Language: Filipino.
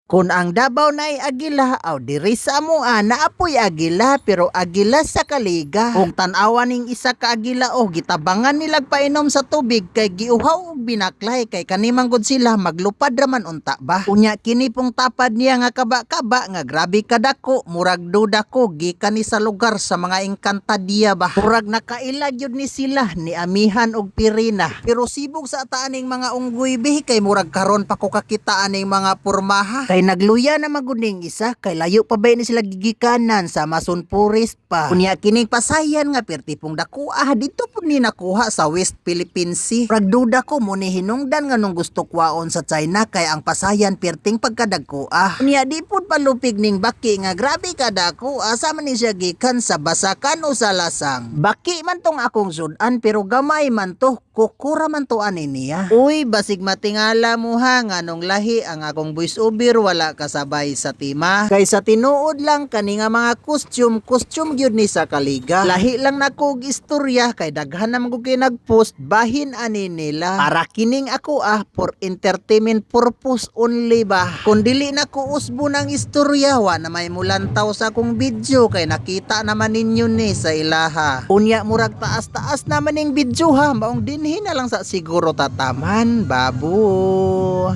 Kung ang Davao na agila, aw diri sa amoa naapoy agila pero agila sa kaliga. Kung tan-awa ning isa ka agila gitabangan nilag painom sa tubig kay giuhaw og binaklay kay kanimang gud sila maglupad raman unta ba. Unya kini pong tapad niya nga kaba-kaba nga grabe kadako murag duda ko gikan ni sa lugar sa mga engkantadya ba. Murag nakailag yun ni sila ni amihan og pirina. Pero sibog sa ataaning mga unggoy bihi kay murag karon pa ko kakita aning mga pormaha. Kay nagluya na maguning isa kay layo pa ba ni sila gigikanan sa Mason Forest pa. Kunya kining pasayan nga pertipong dakuha dito po ni nakuha sa West Philippine Sea. Ragduda ko mo ni hinungdan nga nung gusto kwaon sa China kay ang pasayan perting pagkadagkuha. Kunya di pud palupig ning baki nga grabe kadako asa man ni siya gikan sa Basakan o sa Lasang. Baki man tong akong sudan pero gamay man to kukura man to ani niya. Uy basig matingala mo ha nga nung lahi ang akong voice over wala kasabay sa tima. Kay sa tinuod lang kani nga mga costume gyud ni sa kaliga. Lahi lang nako og istorya kay daghan na magug nagpost bahin ani nila. Para kining ako for entertainment purpose only ba. Kung dili nako usbo ng istorya wa na may mulantaw sa akong video kay nakita naman ninyo ni sa ilaha. Unya murag taas-taas naman ning video ha maong dinhi na lang sa siguro tataman babo.